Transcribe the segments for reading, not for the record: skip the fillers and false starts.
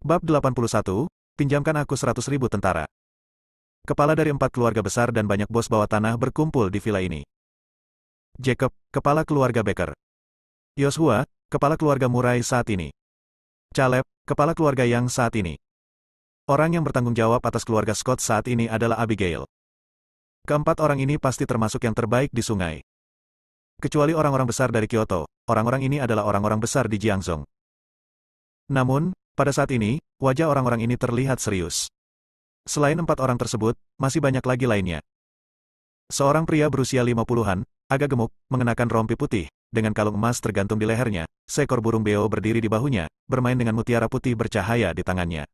Bab 81, pinjamkan aku 100.000 tentara. Kepala dari 4 keluarga besar dan banyak bos bawah tanah berkumpul di villa ini. Jacob, kepala keluarga Baker. Joshua, kepala keluarga Murray saat ini. Caleb, kepala keluarga Yang saat ini. Orang yang bertanggung jawab atas keluarga Scott saat ini adalah Abigail. Keempat orang ini pasti termasuk yang terbaik di sungai. Kecuali orang-orang besar dari Kyoto, orang-orang ini adalah orang-orang besar di Jiangzhou. Namun, pada saat ini, wajah orang-orang ini terlihat serius. Selain 4 orang tersebut, masih banyak lagi lainnya. Seorang pria berusia 50-an, agak gemuk, mengenakan rompi putih, dengan kalung emas tergantung di lehernya, seekor burung beo berdiri di bahunya, bermain dengan mutiara putih bercahaya di tangannya.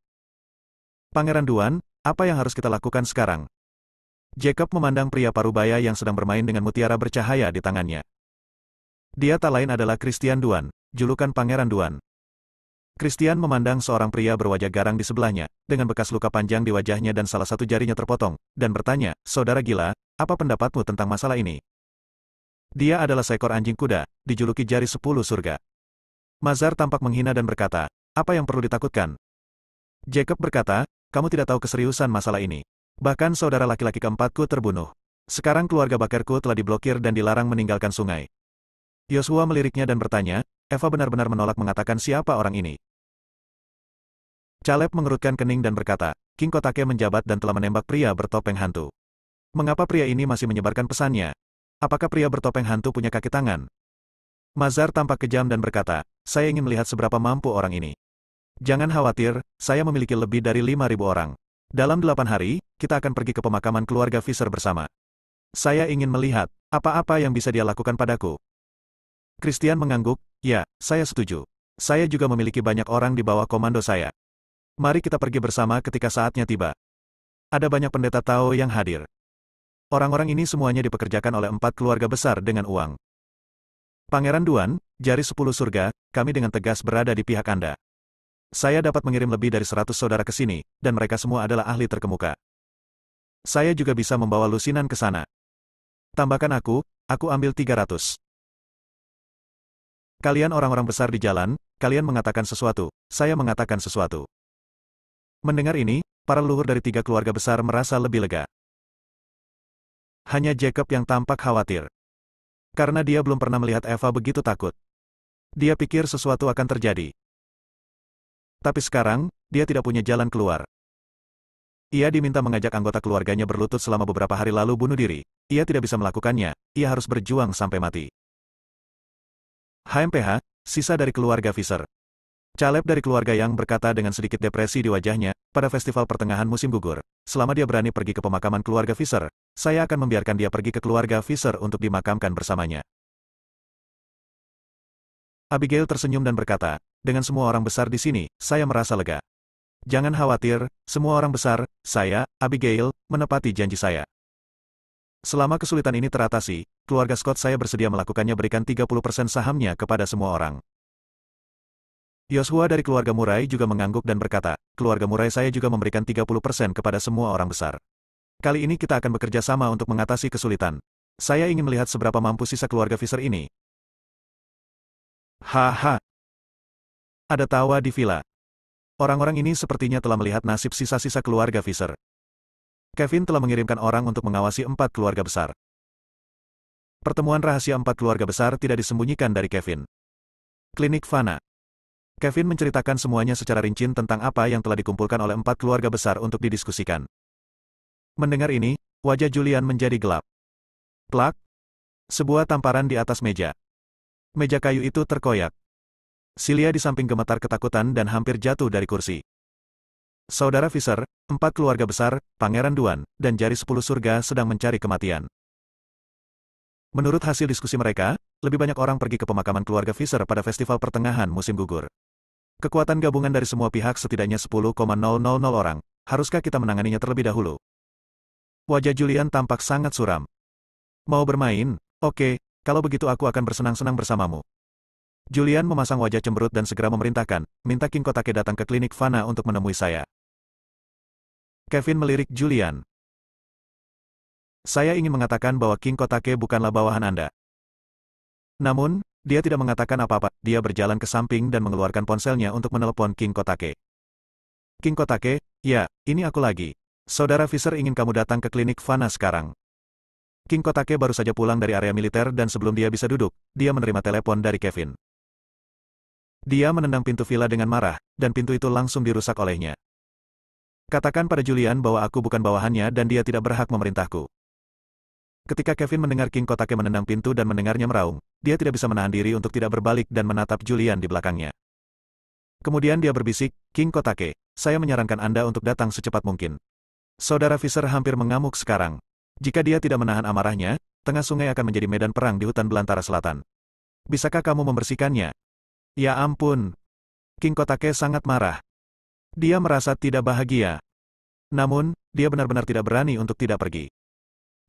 Pangeran Duan, apa yang harus kita lakukan sekarang? Jacob memandang pria parubaya yang sedang bermain dengan mutiara bercahaya di tangannya. Dia tak lain adalah Christian Duan, julukan Pangeran Duan. Christian memandang seorang pria berwajah garang di sebelahnya, dengan bekas luka panjang di wajahnya dan salah satu jarinya terpotong, dan bertanya, "Saudara gila, apa pendapatmu tentang masalah ini?" Dia adalah seekor anjing kuda, dijuluki jari 10 surga. Mazar tampak menghina dan berkata, "Apa yang perlu ditakutkan?" Jacob berkata, "Kamu tidak tahu keseriusan masalah ini. Bahkan saudara laki-laki keempatku terbunuh. Sekarang keluarga Bakerku telah diblokir dan dilarang meninggalkan sungai." Joshua meliriknya dan bertanya, "Eva benar-benar menolak mengatakan siapa orang ini?" Caleb mengerutkan kening dan berkata, "King Kotake menjabat dan telah menembak pria bertopeng hantu. Mengapa pria ini masih menyebarkan pesannya? Apakah pria bertopeng hantu punya kaki tangan?" Mazar tampak kejam dan berkata, "Saya ingin melihat seberapa mampu orang ini. Jangan khawatir, saya memiliki lebih dari 5.000 orang. Dalam 8 hari, kita akan pergi ke pemakaman keluarga Fisher bersama. Saya ingin melihat apa-apa yang bisa dia lakukan padaku." Christian mengangguk, "Ya, saya setuju. Saya juga memiliki banyak orang di bawah komando saya. Mari kita pergi bersama ketika saatnya tiba." Ada banyak pendeta Tao yang hadir. Orang-orang ini semuanya dipekerjakan oleh 4 keluarga besar dengan uang. "Pangeran Duan, jari 10 surga, kami dengan tegas berada di pihak Anda. Saya dapat mengirim lebih dari 100 saudara ke sini, dan mereka semua adalah ahli terkemuka. Saya juga bisa membawa lusinan ke sana. Tambahkan aku ambil 300. Kalian orang-orang besar di jalan, kalian mengatakan sesuatu, saya mengatakan sesuatu." Mendengar ini, para leluhur dari 3 keluarga besar merasa lebih lega. Hanya Jacob yang tampak khawatir. Karena dia belum pernah melihat Eva begitu takut. Dia pikir sesuatu akan terjadi. Tapi sekarang, dia tidak punya jalan keluar. Ia diminta mengajak anggota keluarganya berlutut selama beberapa hari lalu bunuh diri. Ia tidak bisa melakukannya, ia harus berjuang sampai mati. HMPH, sisa dari keluarga Fisher. Caleb dari keluarga Yang berkata dengan sedikit depresi di wajahnya, pada festival pertengahan musim gugur, selama dia berani pergi ke pemakaman keluarga Fisher, saya akan membiarkan dia pergi ke keluarga Fisher untuk dimakamkan bersamanya. Abigail tersenyum dan berkata, "Dengan semua orang besar di sini, saya merasa lega. Jangan khawatir, semua orang besar, saya, Abigail, menepati janji saya. Selama kesulitan ini teratasi, keluarga Scott saya bersedia melakukannya berikan 30% sahamnya kepada semua orang." Joshua dari keluarga Murray juga mengangguk dan berkata, "Keluarga Murray saya juga memberikan 30% kepada semua orang besar. Kali ini kita akan bekerja sama untuk mengatasi kesulitan. Saya ingin melihat seberapa mampu sisa keluarga Fisher ini." Haha. Ada tawa di villa. Orang-orang ini sepertinya telah melihat nasib sisa-sisa keluarga Fisher. Kevin telah mengirimkan orang untuk mengawasi 4 keluarga besar. Pertemuan rahasia 4 keluarga besar tidak disembunyikan dari Kevin. Klinik Fana. Kevin menceritakan semuanya secara rinci tentang apa yang telah dikumpulkan oleh 4 keluarga besar untuk didiskusikan. Mendengar ini, wajah Julian menjadi gelap. Plak! Sebuah tamparan di atas meja. Meja kayu itu terkoyak. Celia di samping gemetar ketakutan dan hampir jatuh dari kursi. Saudara Fisher, 4 keluarga besar, Pangeran Duan, dan jari 10 surga sedang mencari kematian. Menurut hasil diskusi mereka, lebih banyak orang pergi ke pemakaman keluarga Fisher pada festival pertengahan musim gugur. Kekuatan gabungan dari semua pihak setidaknya 10,000 orang. Haruskah kita menanganinya terlebih dahulu? Wajah Julian tampak sangat suram. "Mau bermain? Oke, kalau begitu aku akan bersenang-senang bersamamu." Julian memasang wajah cemberut dan segera memerintahkan, "Minta King Kotake datang ke klinik Fana untuk menemui saya." Kevin melirik Julian. "Saya ingin mengatakan bahwa King Kotake bukanlah bawahan Anda." Namun, dia tidak mengatakan apa-apa, dia berjalan ke samping dan mengeluarkan ponselnya untuk menelepon King Kotake. King Kotake, ya, ini aku lagi. Saudara Fisher ingin kamu datang ke klinik Fana sekarang. King Kotake baru saja pulang dari area militer dan sebelum dia bisa duduk, dia menerima telepon dari Kevin. Dia menendang pintu villa dengan marah, dan pintu itu langsung dirusak olehnya. Katakan pada Julian bahwa aku bukan bawahannya dan dia tidak berhak memerintahku. Ketika Kevin mendengar King Kotake menendang pintu dan mendengarnya meraung, dia tidak bisa menahan diri untuk tidak berbalik dan menatap Julian di belakangnya. Kemudian dia berbisik, King Kotake, saya menyarankan Anda untuk datang secepat mungkin. Saudara Fisher hampir mengamuk sekarang. Jika dia tidak menahan amarahnya, tengah sungai akan menjadi medan perang di hutan belantara selatan. Bisakah kamu membersihkannya? Ya ampun. King Kotake sangat marah. Dia merasa tidak bahagia. Namun, dia benar-benar tidak berani untuk tidak pergi.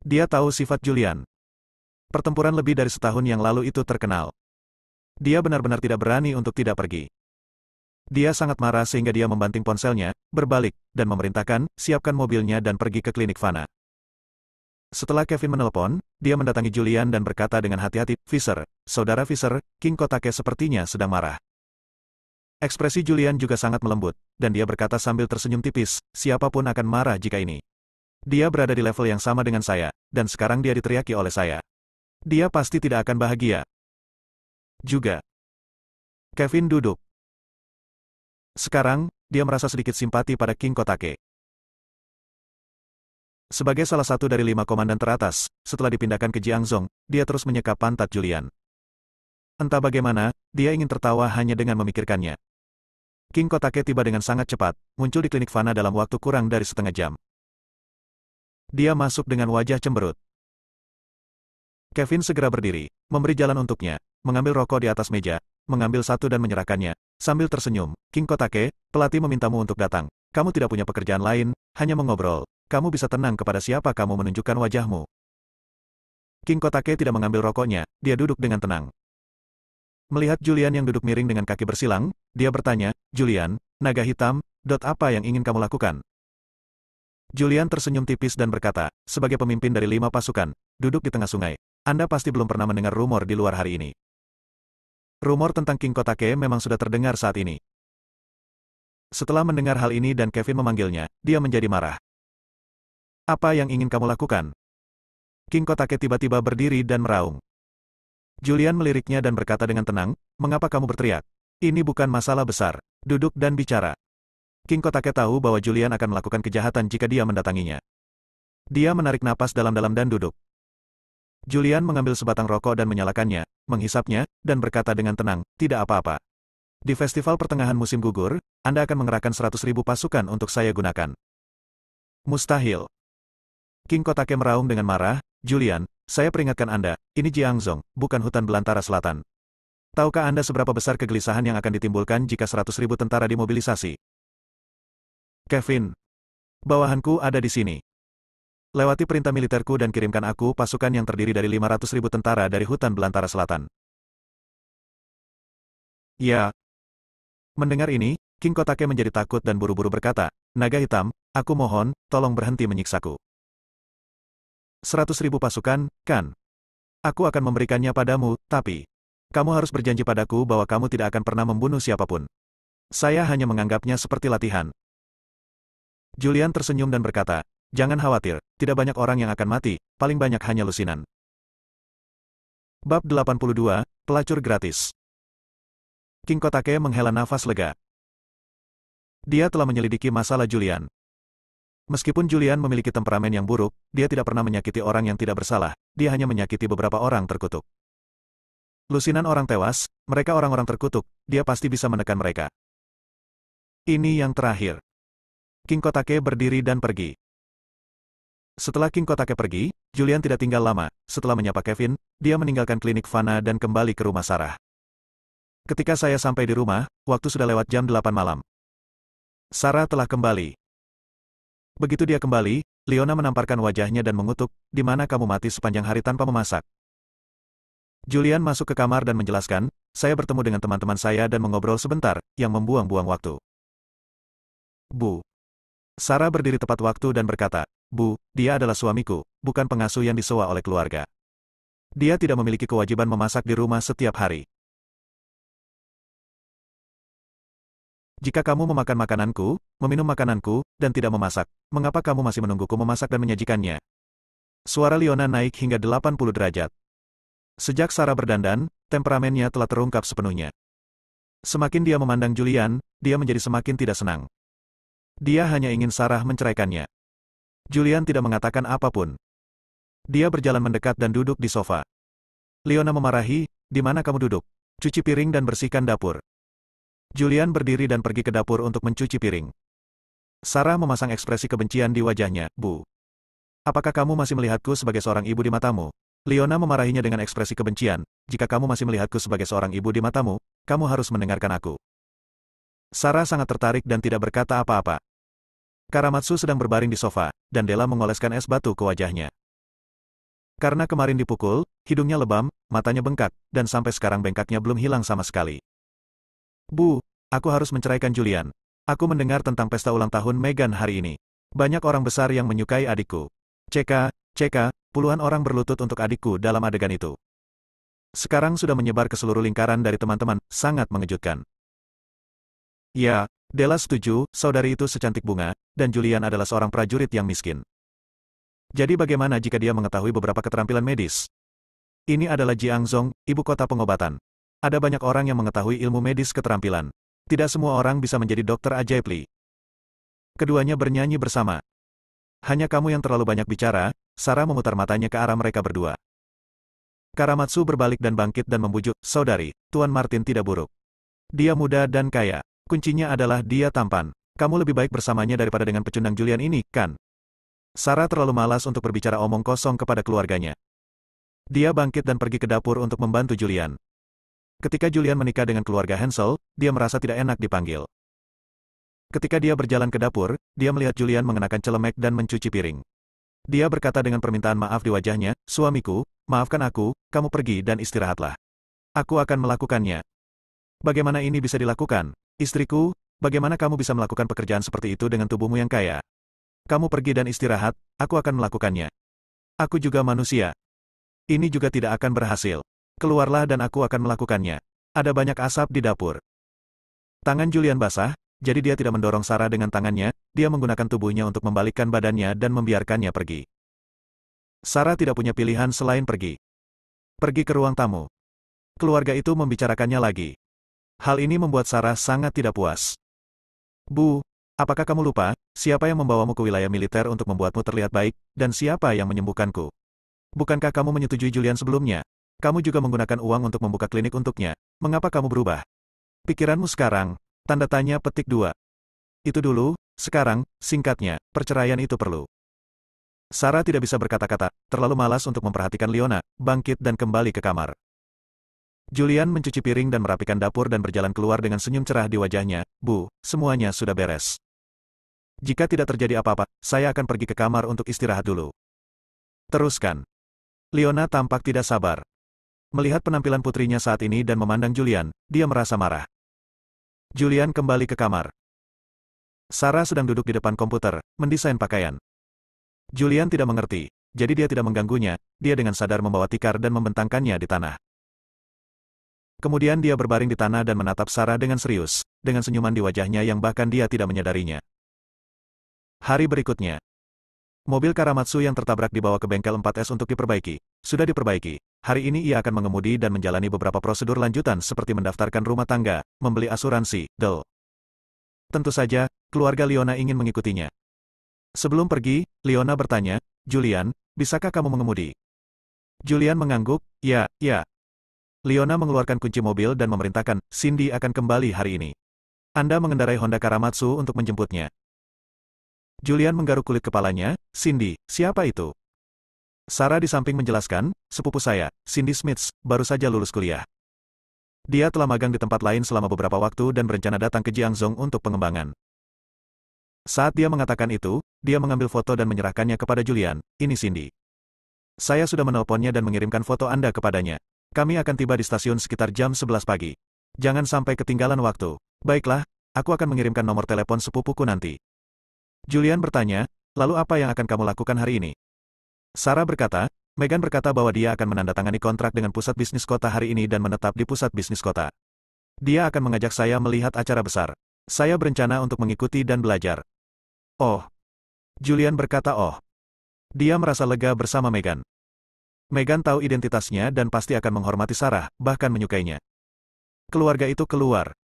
Dia tahu sifat Julian. Pertempuran lebih dari setahun yang lalu itu terkenal. Dia benar-benar tidak berani untuk tidak pergi. Dia sangat marah sehingga dia membanting ponselnya, berbalik, dan memerintahkan, siapkan mobilnya dan pergi ke klinik Fana. Setelah Kevin menelpon, dia mendatangi Julian dan berkata dengan hati-hati, Fisher, Saudara Fisher, King Kotake sepertinya sedang marah. Ekspresi Julian juga sangat melembut, dan dia berkata sambil tersenyum tipis, siapapun akan marah jika ini. Dia berada di level yang sama dengan saya, dan sekarang dia diteriaki oleh saya. Dia pasti tidak akan bahagia. Juga. Kevin duduk. Sekarang, dia merasa sedikit simpati pada King Kotake. Sebagai salah satu dari 5 komandan teratas, setelah dipindahkan ke Jiangzhou, dia terus menyekap pantat Julian. Entah bagaimana, dia ingin tertawa hanya dengan memikirkannya. King Kotake tiba dengan sangat cepat, muncul di klinik Fana dalam waktu kurang dari setengah jam. Dia masuk dengan wajah cemberut. Kevin segera berdiri, memberi jalan untuknya, mengambil rokok di atas meja, mengambil satu dan menyerahkannya, sambil tersenyum. King Kotake, pelatih memintamu untuk datang. Kamu tidak punya pekerjaan lain, hanya mengobrol. Kamu bisa tenang kepada siapa kamu menunjukkan wajahmu. King Kotake tidak mengambil rokoknya, dia duduk dengan tenang. Melihat Julian yang duduk miring dengan kaki bersilang, dia bertanya, Julian, naga hitam, apa yang ingin kamu lakukan? Julian tersenyum tipis dan berkata, sebagai pemimpin dari 5 pasukan, duduk di tengah sungai, Anda pasti belum pernah mendengar rumor di luar hari ini. Rumor tentang King Kotake memang sudah terdengar saat ini. Setelah mendengar hal ini dan Kevin memanggilnya, dia menjadi marah. Apa yang ingin kamu lakukan? King Kotake tiba-tiba berdiri dan meraung. Julian meliriknya dan berkata dengan tenang, mengapa kamu berteriak? Ini bukan masalah besar. Duduk dan bicara. King Kotake tahu bahwa Julian akan melakukan kejahatan jika dia mendatanginya. Dia menarik napas dalam-dalam dan duduk. Julian mengambil sebatang rokok dan menyalakannya, menghisapnya, dan berkata dengan tenang, tidak apa-apa. Di festival pertengahan musim gugur, Anda akan mengerahkan 100.000 pasukan untuk saya gunakan. Mustahil. King Kotake meraung dengan marah, Julian, saya peringatkan Anda, ini Jiangzhou, bukan hutan belantara selatan. Tahukah Anda seberapa besar kegelisahan yang akan ditimbulkan jika 100.000 tentara dimobilisasi? Kevin. Bawahanku ada di sini. Lewati perintah militerku dan kirimkan aku pasukan yang terdiri dari 500.000 tentara dari hutan belantara selatan. Ya. Mendengar ini, King Kotake menjadi takut dan buru-buru berkata, naga hitam, aku mohon, tolong berhenti menyiksaku. 100.000 pasukan, kan? Aku akan memberikannya padamu, tapi kamu harus berjanji padaku bahwa kamu tidak akan pernah membunuh siapapun. Saya hanya menganggapnya seperti latihan. Julian tersenyum dan berkata, jangan khawatir, tidak banyak orang yang akan mati, paling banyak hanya lusinan. Bab 82, Pelacur Gratis. King Kotake menghela nafas lega. Dia telah menyelidiki masalah Julian. Meskipun Julian memiliki temperamen yang buruk, dia tidak pernah menyakiti orang yang tidak bersalah, dia hanya menyakiti beberapa orang terkutuk. Lusinan orang tewas, mereka orang-orang terkutuk, dia pasti bisa menekan mereka. Ini yang terakhir. King Kotake berdiri dan pergi. Setelah King Kotake pergi, Julian tidak tinggal lama, setelah menyapa Kevin, dia meninggalkan klinik Fana dan kembali ke rumah Sarah. Ketika saya sampai di rumah, waktu sudah lewat jam 8 malam. Sarah telah kembali. Begitu dia kembali, Leona menamparkan wajahnya dan mengutuk, di mana kamu mati sepanjang hari tanpa memasak. Julian masuk ke kamar dan menjelaskan, saya bertemu dengan teman-teman saya dan mengobrol sebentar, yang membuang-buang waktu. Bu. Sarah berdiri tepat waktu dan berkata, Bu, dia adalah suamiku, bukan pengasuh yang disewa oleh keluarga. Dia tidak memiliki kewajiban memasak di rumah setiap hari. Jika kamu memakan makananku, meminum makananku, dan tidak memasak, mengapa kamu masih menungguku memasak dan menyajikannya? Suara Leona naik hingga 80 derajat. Sejak Sarah berdandan, temperamennya telah terungkap sepenuhnya. Semakin dia memandang Julian, dia menjadi semakin tidak senang. Dia hanya ingin Sarah menceraikannya. Julian tidak mengatakan apapun. Dia berjalan mendekat dan duduk di sofa. Leona memarahi, "Di mana kamu duduk? Cuci piring dan bersihkan dapur." Julian berdiri dan pergi ke dapur untuk mencuci piring. Sarah memasang ekspresi kebencian di wajahnya, "Bu. Apakah kamu masih melihatku sebagai seorang ibu di matamu?" Leona memarahinya dengan ekspresi kebencian, "Jika kamu masih melihatku sebagai seorang ibu di matamu, kamu harus mendengarkan aku." Sarah sangat tertarik dan tidak berkata apa-apa. Karamatsu sedang berbaring di sofa, dan Della mengoleskan es batu ke wajahnya. Karena kemarin dipukul, hidungnya lebam, matanya bengkak, dan sampai sekarang bengkaknya belum hilang sama sekali. "Bu, aku harus menceraikan Julian. Aku mendengar tentang pesta ulang tahun Meghan hari ini. Banyak orang besar yang menyukai adikku. Ceka, puluhan orang berlutut untuk adikku dalam adegan itu. Sekarang sudah menyebar ke seluruh lingkaran dari teman-teman, sangat mengejutkan." "Ya, Della setuju, saudari itu secantik bunga, dan Julian adalah seorang prajurit yang miskin. Jadi bagaimana jika dia mengetahui beberapa keterampilan medis? Ini adalah Jiangzhou, ibu kota pengobatan. Ada banyak orang yang mengetahui ilmu medis keterampilan. Tidak semua orang bisa menjadi dokter ajaib Li." Keduanya bernyanyi bersama. "Hanya kamu yang terlalu banyak bicara." Sarah memutar matanya ke arah mereka berdua. Karamatsu berbalik dan bangkit dan membujuk, "Saudari, Tuan Martin tidak buruk. Dia muda dan kaya. Kuncinya adalah dia tampan. Kamu lebih baik bersamanya daripada dengan pecundang Julian ini, kan?" Sarah terlalu malas untuk berbicara omong kosong kepada keluarganya. Dia bangkit dan pergi ke dapur untuk membantu Julian. Ketika Julian menikah dengan keluarga Hansel, dia merasa tidak enak dipanggil. Ketika dia berjalan ke dapur, dia melihat Julian mengenakan celemek dan mencuci piring. Dia berkata dengan permintaan maaf di wajahnya, "Suamiku, maafkan aku, kamu pergi dan istirahatlah. Aku akan melakukannya." "Bagaimana ini bisa dilakukan? Istriku, bagaimana kamu bisa melakukan pekerjaan seperti itu dengan tubuhmu yang kaya? Kamu pergi dan istirahat, aku akan melakukannya. Aku juga manusia. Ini juga tidak akan berhasil. Keluarlah dan aku akan melakukannya." Ada banyak asap di dapur. Tangan Julian basah, jadi dia tidak mendorong Sarah dengan tangannya, dia menggunakan tubuhnya untuk membalikkan badannya dan membiarkannya pergi. Sarah tidak punya pilihan selain pergi. Pergi ke ruang tamu. Keluarga itu membicarakannya lagi. Hal ini membuat Sarah sangat tidak puas. "Bu, apakah kamu lupa, siapa yang membawamu ke wilayah militer untuk membuatmu terlihat baik, dan siapa yang menyembuhkanku? Bukankah kamu menyetujui Julian sebelumnya? Kamu juga menggunakan uang untuk membuka klinik untuknya. Mengapa kamu berubah? Pikiranmu sekarang?" Tanda tanya petik 2. "Itu dulu, sekarang, singkatnya, perceraian itu perlu." Sarah tidak bisa berkata-kata, terlalu malas untuk memperhatikan Leona, bangkit dan kembali ke kamar. Julian mencuci piring dan merapikan dapur dan berjalan keluar dengan senyum cerah di wajahnya, "Bu, semuanya sudah beres. Jika tidak terjadi apa-apa, saya akan pergi ke kamar untuk istirahat dulu." "Teruskan." Leona tampak tidak sabar. Melihat penampilan putrinya saat ini dan memandang Julian, dia merasa marah. Julian kembali ke kamar. Sarah sedang duduk di depan komputer, mendesain pakaian. Julian tidak mengerti, jadi dia tidak mengganggunya, dia dengan sadar membawa tikar dan membentangkannya di tanah. Kemudian dia berbaring di tanah dan menatap Sarah dengan serius, dengan senyuman di wajahnya yang bahkan dia tidak menyadarinya. Hari berikutnya. Mobil Karamatsu yang tertabrak dibawa ke bengkel 4S untuk diperbaiki. Sudah diperbaiki. Hari ini ia akan mengemudi dan menjalani beberapa prosedur lanjutan seperti mendaftarkan rumah tangga, membeli asuransi, Tentu saja, keluarga Leona ingin mengikutinya. Sebelum pergi, Leona bertanya, "Julian, bisakah kamu mengemudi?" Julian mengangguk, "Ya, ya." Leona mengeluarkan kunci mobil dan memerintahkan, "Cindy akan kembali hari ini. Anda mengendarai Honda Karamatsu untuk menjemputnya." Julian menggaruk kulit kepalanya, "Cindy, siapa itu?" Sarah di samping menjelaskan, "Sepupu saya, Cindy Smits, baru saja lulus kuliah. Dia telah magang di tempat lain selama beberapa waktu dan berencana datang ke Jiangzhou untuk pengembangan." Saat dia mengatakan itu, dia mengambil foto dan menyerahkannya kepada Julian, "Ini Cindy. Saya sudah menelponnya dan mengirimkan foto Anda kepadanya. Kami akan tiba di stasiun sekitar jam 11 pagi. Jangan sampai ketinggalan waktu." "Baiklah, aku akan mengirimkan nomor telepon sepupuku nanti." Julian bertanya, "Lalu apa yang akan kamu lakukan hari ini?" Sarah berkata, "Meghan berkata bahwa dia akan menandatangani kontrak dengan pusat bisnis kota hari ini dan menetap di pusat bisnis kota. Dia akan mengajak saya melihat acara besar. Saya berencana untuk mengikuti dan belajar. Oh. Julian berkata oh. Dia merasa lega bersama Meghan. Meghan tahu identitasnya dan pasti akan menghormati Sarah, bahkan menyukainya. Keluarga itu keluar.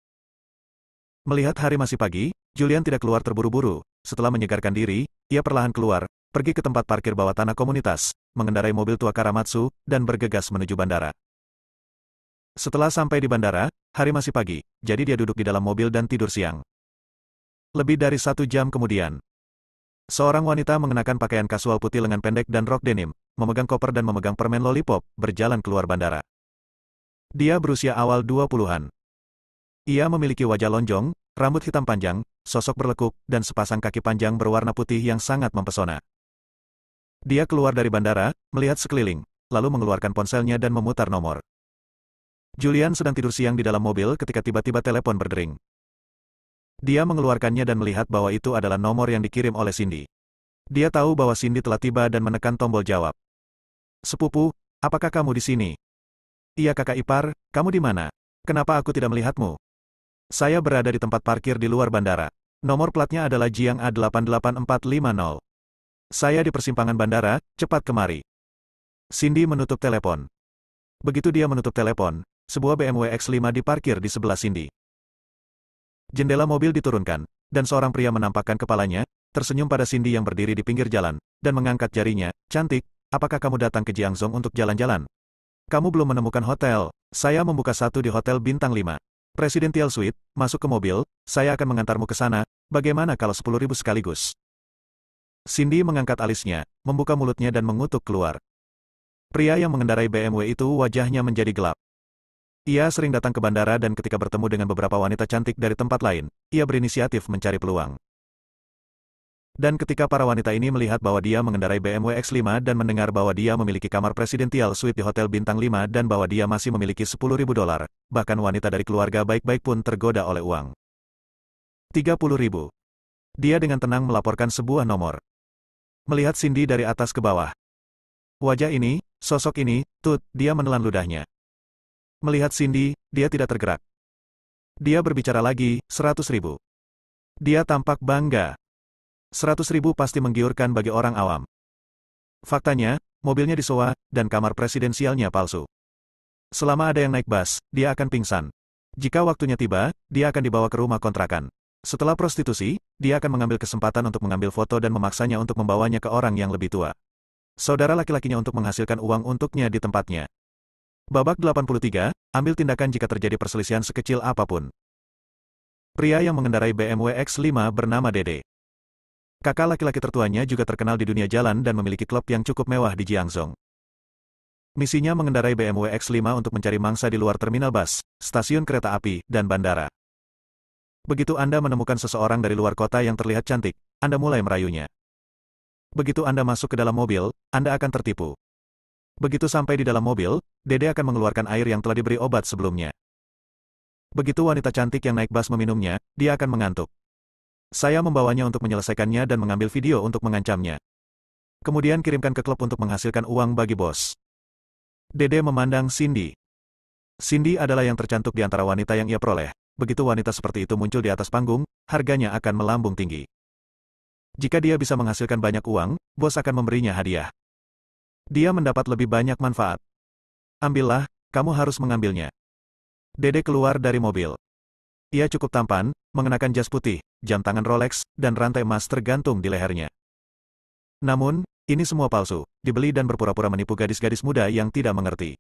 Melihat hari masih pagi, Julian tidak keluar terburu-buru. Setelah menyegarkan diri, ia perlahan keluar, pergi ke tempat parkir bawah tanah komunitas, mengendarai mobil tua Karamatsu, dan bergegas menuju bandara. Setelah sampai di bandara, hari masih pagi, jadi dia duduk di dalam mobil dan tidur siang. Lebih dari 1 jam kemudian, seorang wanita mengenakan pakaian kasual putih lengan pendek dan rok denim, memegang koper dan memegang permen lollipop, berjalan keluar bandara. Dia berusia awal 20-an. Ia memiliki wajah lonjong, rambut hitam panjang, sosok berlekuk, dan sepasang kaki panjang berwarna putih yang sangat mempesona. Dia keluar dari bandara, melihat sekeliling, lalu mengeluarkan ponselnya dan memutar nomor. Julian sedang tidur siang di dalam mobil ketika tiba-tiba telepon berdering. Dia mengeluarkannya dan melihat bahwa itu adalah nomor yang dikirim oleh Cindy. Dia tahu bahwa Cindy telah tiba dan menekan tombol jawab. "Sepupu, apakah kamu di sini?" "Iya kakak ipar, kamu di mana? Kenapa aku tidak melihatmu?" "Saya berada di tempat parkir di luar bandara. Nomor platnya adalah Jiang A88450. Saya di persimpangan bandara, cepat kemari." Cindy menutup telepon. Begitu dia menutup telepon, sebuah BMW X5 diparkir di sebelah Cindy. Jendela mobil diturunkan, dan seorang pria menampakkan kepalanya, tersenyum pada Cindy yang berdiri di pinggir jalan, dan mengangkat jarinya. "Cantik, apakah kamu datang ke Jiangzhou untuk jalan-jalan? Kamu belum menemukan hotel? Saya membuka satu di Hotel Bintang 5. Presidential Suite, masuk ke mobil, saya akan mengantarmu ke sana, bagaimana kalau 10.000 sekaligus?" Cindy mengangkat alisnya, membuka mulutnya dan mengutuk keluar. Pria yang mengendarai BMW itu wajahnya menjadi gelap. Ia sering datang ke bandara dan ketika bertemu dengan beberapa wanita cantik dari tempat lain, ia berinisiatif mencari peluang. Dan ketika para wanita ini melihat bahwa dia mengendarai BMW X5 dan mendengar bahwa dia memiliki kamar presidential suite di Hotel Bintang 5 dan bahwa dia masih memiliki 10.000 dolar, bahkan wanita dari keluarga baik-baik pun tergoda oleh uang. 30.000. Dia dengan tenang melaporkan sebuah nomor. Melihat Cindy dari atas ke bawah. Wajah ini, sosok ini, dia menelan ludahnya. Melihat Cindy, dia tidak tergerak. Dia berbicara lagi, 100.000. Dia tampak bangga. 100.000 pasti menggiurkan bagi orang awam. Faktanya, mobilnya disewa, dan kamar presidensialnya palsu. Selama ada yang naik bus, dia akan pingsan. Jika waktunya tiba, dia akan dibawa ke rumah kontrakan. Setelah prostitusi, dia akan mengambil kesempatan untuk mengambil foto dan memaksanya untuk membawanya ke orang yang lebih tua. Saudara laki-lakinya untuk menghasilkan uang untuknya di tempatnya. Babak 83, ambil tindakan jika terjadi perselisihan sekecil apapun. Pria yang mengendarai BMW X5 bernama Dede. Kakak laki-laki tertuanya juga terkenal di dunia jalan dan memiliki klub yang cukup mewah di Jiangzhou. Misinya mengendarai BMW X5 untuk mencari mangsa di luar terminal bus, stasiun kereta api, dan bandara. Begitu Anda menemukan seseorang dari luar kota yang terlihat cantik, Anda mulai merayunya. Begitu Anda masuk ke dalam mobil, Anda akan tertipu. Begitu sampai di dalam mobil, Dede akan mengeluarkan air yang telah diberi obat sebelumnya. Begitu wanita cantik yang naik bus meminumnya, dia akan mengantuk. Saya membawanya untuk menyelesaikannya dan mengambil video untuk mengancamnya. Kemudian kirimkan ke klub untuk menghasilkan uang bagi bos. Dede memandang Cindy. Cindy adalah yang tercantik di antara wanita yang ia peroleh. Begitu wanita seperti itu muncul di atas panggung, harganya akan melambung tinggi. Jika dia bisa menghasilkan banyak uang, bos akan memberinya hadiah. Dia mendapat lebih banyak manfaat. Ambillah, kamu harus mengambilnya. Dede keluar dari mobil. Ia cukup tampan, mengenakan jas putih, jam tangan Rolex, dan rantai emas tergantung di lehernya. Namun, ini semua palsu, dibeli dan berpura-pura menipu gadis-gadis muda yang tidak mengerti.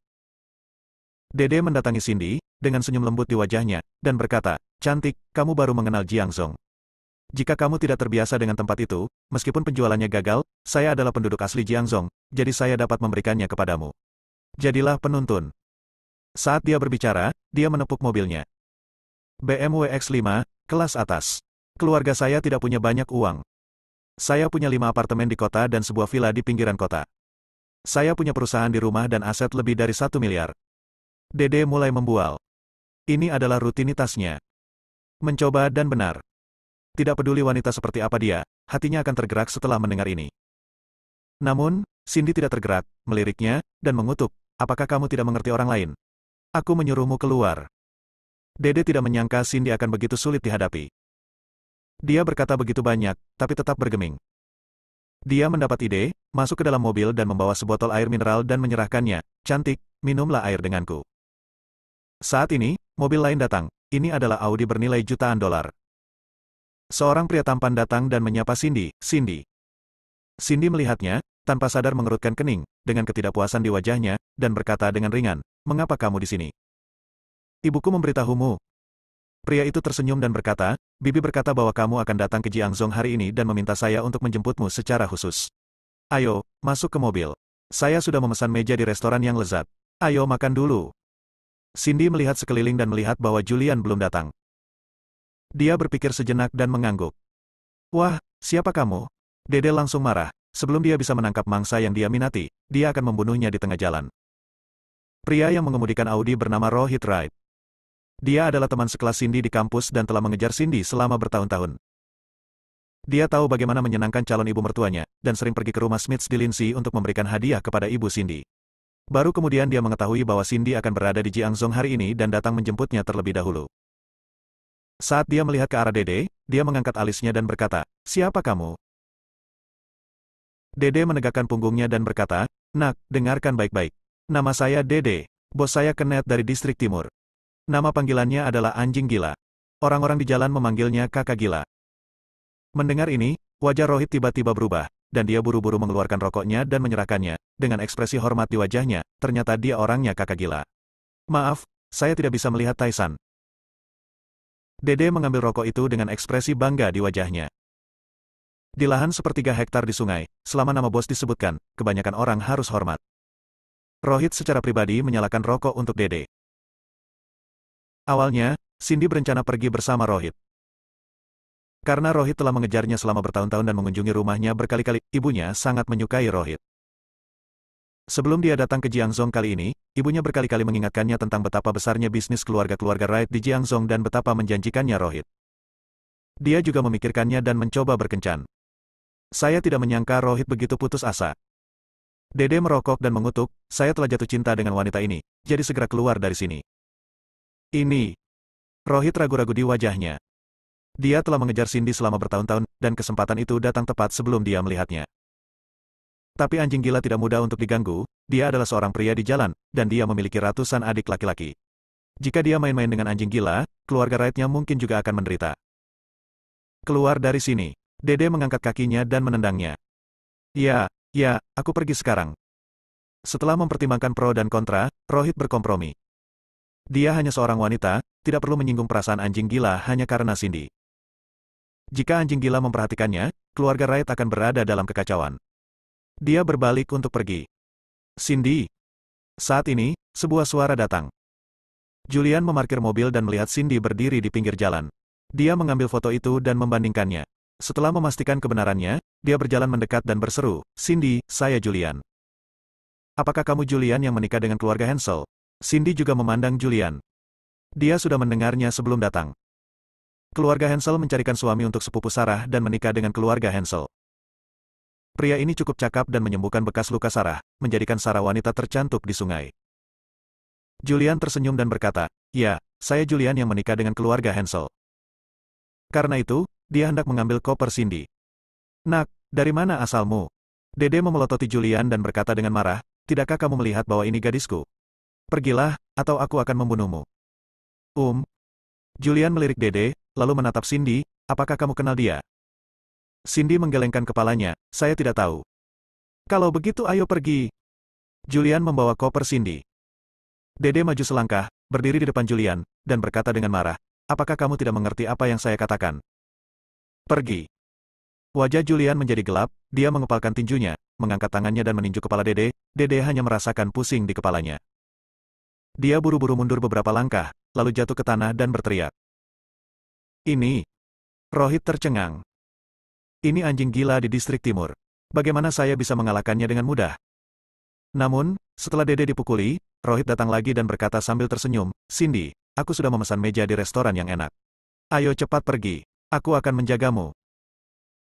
Dede mendatangi Cindy, dengan senyum lembut di wajahnya, dan berkata, "Cantik, kamu baru mengenal Jiangzhou. Jika kamu tidak terbiasa dengan tempat itu, meskipun penjualannya gagal, saya adalah penduduk asli Jiangzhou, jadi saya dapat memberikannya kepadamu. Jadilah penuntun." Saat dia berbicara, dia menepuk mobilnya. BMW X5, kelas atas. Keluarga saya tidak punya banyak uang. Saya punya 5 apartemen di kota dan sebuah villa di pinggiran kota. Saya punya perusahaan di rumah dan aset lebih dari 1 miliar. Dede mulai membual. Ini adalah rutinitasnya. Mencoba dan benar. Tidak peduli wanita seperti apa dia, hatinya akan tergerak setelah mendengar ini. Namun, Cindy tidak tergerak, meliriknya, dan mengutuk, "Apakah kamu tidak mengerti orang lain? Aku menyuruhmu keluar." Dede tidak menyangka Cindy akan begitu sulit dihadapi. Dia berkata begitu banyak, tapi tetap bergeming. Dia mendapat ide, masuk ke dalam mobil dan membawa sebotol air mineral dan menyerahkannya. Cantik, minumlah air denganku. Saat ini, mobil lain datang. Ini adalah Audi bernilai jutaan dolar. Seorang pria tampan datang dan menyapa Cindy. Cindy. Cindy melihatnya, tanpa sadar mengerutkan kening, dengan ketidakpuasan di wajahnya, dan berkata dengan ringan, "Mengapa kamu di sini?" "Ibuku memberitahumu." Pria itu tersenyum dan berkata, "Bibi berkata bahwa kamu akan datang ke Jiangzhou hari ini dan meminta saya untuk menjemputmu secara khusus. Ayo, masuk ke mobil. Saya sudah memesan meja di restoran yang lezat. Ayo makan dulu." Cindy melihat sekeliling dan melihat bahwa Julian belum datang. Dia berpikir sejenak dan mengangguk. "Wah, siapa kamu?" Dede langsung marah. Sebelum dia bisa menangkap mangsa yang dia minati, dia akan membunuhnya di tengah jalan. Pria yang mengemudikan Audi bernama Rohit Wright. Dia adalah teman sekelas Cindy di kampus dan telah mengejar Cindy selama bertahun-tahun. Dia tahu bagaimana menyenangkan calon ibu mertuanya, dan sering pergi ke rumah Smiths di Lindsay untuk memberikan hadiah kepada ibu Cindy. Baru kemudian dia mengetahui bahwa Cindy akan berada di Jiangzhou hari ini dan datang menjemputnya terlebih dahulu. Saat dia melihat ke arah Dede, dia mengangkat alisnya dan berkata, "Siapa kamu?" Dede menegakkan punggungnya dan berkata, "Nak, dengarkan baik-baik. Nama saya Dede. Bos saya Kenneth dari Distrik Timur. Nama panggilannya adalah anjing gila. Orang-orang di jalan memanggilnya kakak gila." Mendengar ini, wajah Rohit tiba-tiba berubah, dan dia buru-buru mengeluarkan rokoknya dan menyerahkannya, dengan ekspresi hormat di wajahnya, ternyata dia orangnya kakak gila. "Maaf, saya tidak bisa melihat Taisan." Dede mengambil rokok itu dengan ekspresi bangga di wajahnya. Di lahan sepertiga hektar di sungai, selama nama bos disebutkan, kebanyakan orang harus hormat. Rohit secara pribadi menyalakan rokok untuk Dede. Awalnya, Cindy berencana pergi bersama Rohit. Karena Rohit telah mengejarnya selama bertahun-tahun dan mengunjungi rumahnya berkali-kali, ibunya sangat menyukai Rohit. Sebelum dia datang ke Jiangzhou kali ini, ibunya berkali-kali mengingatkannya tentang betapa besarnya bisnis keluarga-keluarga Wright di Jiangzhou dan betapa menjanjikannya Rohit. Dia juga memikirkannya dan mencoba berkencan. "Saya tidak menyangka Rohit begitu putus asa." Dede merokok dan mengutuk, "Saya telah jatuh cinta dengan wanita ini, jadi segera keluar dari sini." "Ini." Rohit ragu-ragu di wajahnya. Dia telah mengejar Cindy selama bertahun-tahun, dan kesempatan itu datang tepat sebelum dia melihatnya. Tapi anjing gila tidak mudah untuk diganggu, dia adalah seorang pria di jalan, dan dia memiliki ratusan adik laki-laki. Jika dia main-main dengan anjing gila, keluarga Wright-nya mungkin juga akan menderita. "Keluar dari sini." Dede mengangkat kakinya dan menendangnya. Ya, aku pergi sekarang." Setelah mempertimbangkan pro dan kontra, Rohit berkompromi. Dia hanya seorang wanita, tidak perlu menyinggung perasaan anjing gila hanya karena Cindy. Jika anjing gila memperhatikannya, keluarga Wright akan berada dalam kekacauan. Dia berbalik untuk pergi. "Cindy." Saat ini, sebuah suara datang. Julian memarkir mobil dan melihat Cindy berdiri di pinggir jalan. Dia mengambil foto itu dan membandingkannya. Setelah memastikan kebenarannya, dia berjalan mendekat dan berseru, "Cindy, saya Julian." "Apakah kamu Julian yang menikah dengan keluarga Hansel?" Cindy juga memandang Julian. Dia sudah mendengarnya sebelum datang. Keluarga Hansel mencarikan suami untuk sepupu Sarah dan menikah dengan keluarga Hansel. Pria ini cukup cakap dan menyembuhkan bekas luka Sarah, menjadikan Sarah wanita tercantik di sungai. Julian tersenyum dan berkata, "Ya, saya Julian yang menikah dengan keluarga Hansel." Karena itu, dia hendak mengambil koper Cindy. "Nak, dari mana asalmu?" Dede memelototi Julian dan berkata dengan marah, "Tidakkah kamu melihat bahwa ini gadisku? Pergilah, atau aku akan membunuhmu." Julian melirik Dede, lalu menatap Cindy, "Apakah kamu kenal dia?" Cindy menggelengkan kepalanya, "Saya tidak tahu." "Kalau begitu ayo pergi." Julian membawa koper Cindy. Dede maju selangkah, berdiri di depan Julian, dan berkata dengan marah, "Apakah kamu tidak mengerti apa yang saya katakan? Pergi." Wajah Julian menjadi gelap, dia mengepalkan tinjunya, mengangkat tangannya dan meninju kepala Dede. Dede hanya merasakan pusing di kepalanya. Dia buru-buru mundur beberapa langkah, lalu jatuh ke tanah dan berteriak. "Ini." Rohit tercengang. "Ini anjing gila di Distrik Timur. Bagaimana saya bisa mengalahkannya dengan mudah?" Namun, setelah Dede dipukuli, Rohit datang lagi dan berkata sambil tersenyum, "Cindy, aku sudah memesan meja di restoran yang enak. Ayo cepat pergi, aku akan menjagamu."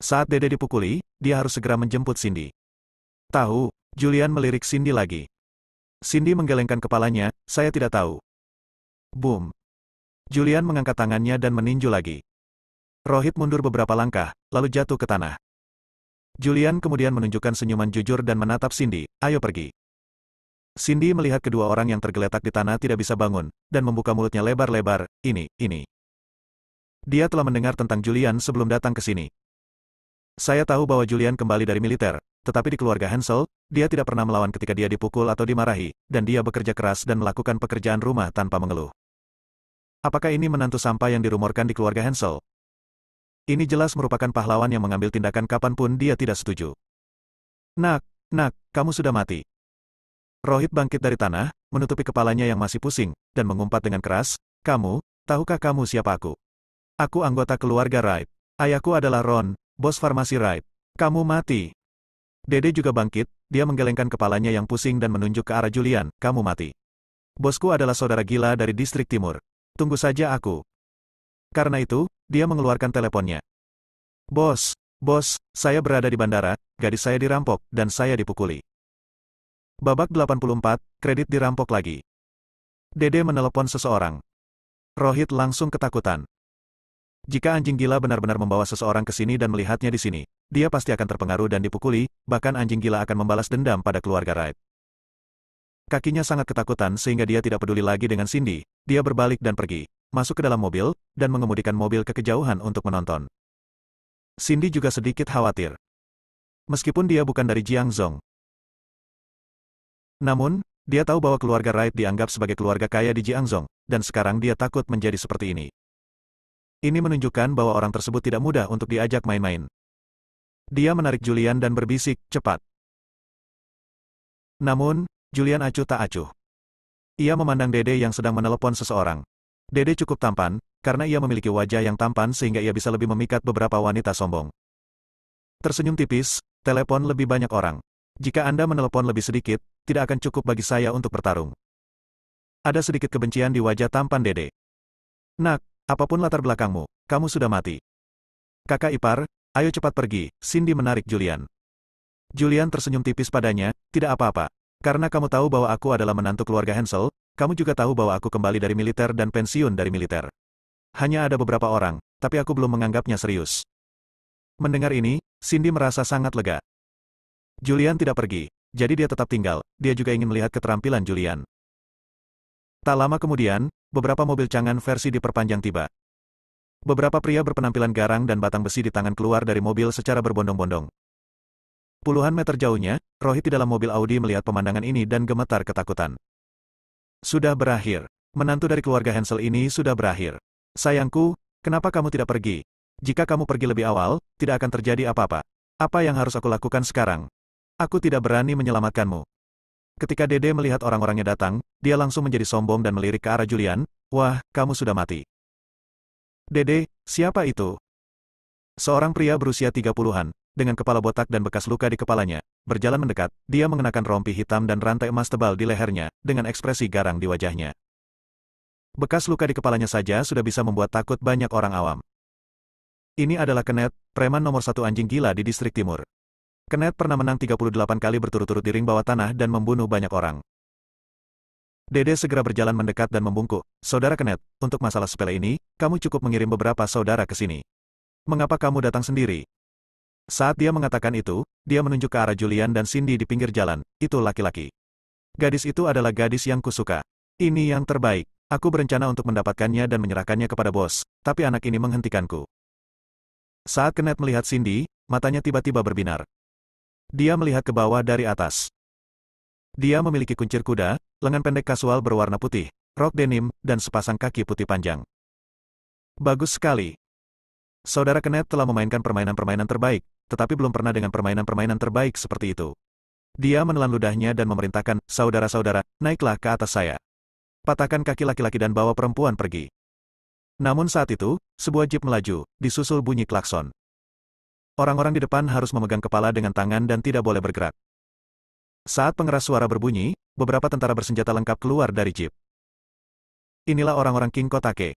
Saat Dede dipukuli, dia harus segera menjemput Cindy. "Tahu." Julian melirik Cindy lagi. Cindy menggelengkan kepalanya, "Saya tidak tahu." Boom. Julian mengangkat tangannya dan meninju lagi. Rohit mundur beberapa langkah, lalu jatuh ke tanah. Julian kemudian menunjukkan senyuman jujur dan menatap Cindy, ayo pergi. Cindy melihat kedua orang yang tergeletak di tanah tidak bisa bangun, dan membuka mulutnya lebar-lebar, ini. Dia telah mendengar tentang Julian sebelum datang ke sini. Saya tahu bahwa Julian kembali dari militer, tetapi di keluarga Hansel, dia tidak pernah melawan ketika dia dipukul atau dimarahi, dan dia bekerja keras dan melakukan pekerjaan rumah tanpa mengeluh. Apakah ini menantu sampah yang dirumorkan di keluarga Hansel? Ini jelas merupakan pahlawan yang mengambil tindakan kapanpun dia tidak setuju. Nak, kamu sudah mati. Rohit bangkit dari tanah, menutupi kepalanya yang masih pusing, dan mengumpat dengan keras, tahukah kamu siapa aku? Aku anggota keluarga Wright. Ayahku adalah Ron, bos farmasi Wright. Kamu mati. Dede juga bangkit, dia menggelengkan kepalanya yang pusing dan menunjuk ke arah Julian, kamu mati. Bosku adalah saudara gila dari distrik timur. Tunggu saja aku. Karena itu, dia mengeluarkan teleponnya. Bos, saya berada di bandara, gadis saya dirampok, dan saya dipukuli. Babak 84, kredit dirampok lagi. Dede menelepon seseorang. Rohit langsung ketakutan. Jika anjing gila benar-benar membawa seseorang ke sini dan melihatnya di sini, dia pasti akan terpengaruh dan dipukuli, bahkan anjing gila akan membalas dendam pada keluarga Wright. Kakinya sangat ketakutan sehingga dia tidak peduli lagi dengan Cindy, dia berbalik dan pergi, masuk ke dalam mobil, dan mengemudikan mobil ke kejauhan untuk menonton. Cindy juga sedikit khawatir. Meskipun dia bukan dari Jiangzhou. Namun, dia tahu bahwa keluarga Wright dianggap sebagai keluarga kaya di Jiangzhou, dan sekarang dia takut menjadi seperti ini. Ini menunjukkan bahwa orang tersebut tidak mudah untuk diajak main-main. Dia menarik Julian dan berbisik, cepat. Namun, Julian acuh tak acuh. Ia memandang Dede yang sedang menelepon seseorang. Dede cukup tampan, karena ia memiliki wajah yang tampan sehingga ia bisa lebih memikat beberapa wanita sombong. Tersenyum tipis, telepon lebih banyak orang. Jika Anda menelepon lebih sedikit, tidak akan cukup bagi saya untuk bertarung. Ada sedikit kebencian di wajah tampan Dede. Nak, apapun latar belakangmu, kamu sudah mati. Kakak ipar, ayo cepat pergi, Cindy menarik Julian. Julian tersenyum tipis padanya, tidak apa-apa. Karena kamu tahu bahwa aku adalah menantu keluarga Hansel, kamu juga tahu bahwa aku kembali dari militer dan pensiun dari militer. Hanya ada beberapa orang, tapi aku belum menganggapnya serius. Mendengar ini, Cindy merasa sangat lega. Julian tidak pergi, jadi dia tetap tinggal, dia juga ingin melihat keterampilan Julian. Tak lama kemudian, beberapa mobil cangan versi diperpanjang tiba. Beberapa pria berpenampilan garang dan batang besi di tangan keluar dari mobil secara berbondong-bondong. Puluhan meter jauhnya, Rohit di dalam mobil Audi melihat pemandangan ini dan gemetar ketakutan. Sudah berakhir. Menantu dari keluarga Hansel ini sudah berakhir. Sayangku, kenapa kamu tidak pergi? Jika kamu pergi lebih awal, tidak akan terjadi apa-apa. Apa yang harus aku lakukan sekarang? Aku tidak berani menyelamatkanmu. Ketika Dede melihat orang-orangnya datang, dia langsung menjadi sombong dan melirik ke arah Julian. Wah, kamu sudah mati. Dede, siapa itu? Seorang pria berusia 30-an, dengan kepala botak dan bekas luka di kepalanya, berjalan mendekat, dia mengenakan rompi hitam dan rantai emas tebal di lehernya, dengan ekspresi garang di wajahnya. Bekas luka di kepalanya saja sudah bisa membuat takut banyak orang awam. Ini adalah Kenneth, preman nomor 1 anjing gila di distrik timur. Kenneth pernah menang 38 kali berturut-turut di ring bawah tanah dan membunuh banyak orang. Dede segera berjalan mendekat dan membungkuk, Saudara Kenneth, untuk masalah sepele ini, kamu cukup mengirim beberapa saudara ke sini. Mengapa kamu datang sendiri? Saat dia mengatakan itu, dia menunjuk ke arah Julian dan Cindy di pinggir jalan, itu laki-laki. Gadis itu adalah gadis yang kusuka. Ini yang terbaik. Aku berencana untuk mendapatkannya dan menyerahkannya kepada bos, tapi anak ini menghentikanku. Saat Kenneth melihat Cindy, matanya tiba-tiba berbinar. Dia melihat ke bawah dari atas. Dia memiliki kuncir kuda, lengan pendek kasual berwarna putih, rok denim, dan sepasang kaki putih panjang. Bagus sekali. Saudara Kenneth telah memainkan permainan-permainan terbaik, tetapi belum pernah dengan permainan-permainan terbaik seperti itu. Dia menelan ludahnya dan memerintahkan, saudara-saudara, naiklah ke atas saya. Patahkan kaki laki-laki dan bawa perempuan pergi. Namun saat itu, sebuah jeep melaju, disusul bunyi klakson. Orang-orang di depan harus memegang kepala dengan tangan dan tidak boleh bergerak. Saat pengeras suara berbunyi, beberapa tentara bersenjata lengkap keluar dari jeep. Inilah orang-orang King Kotake.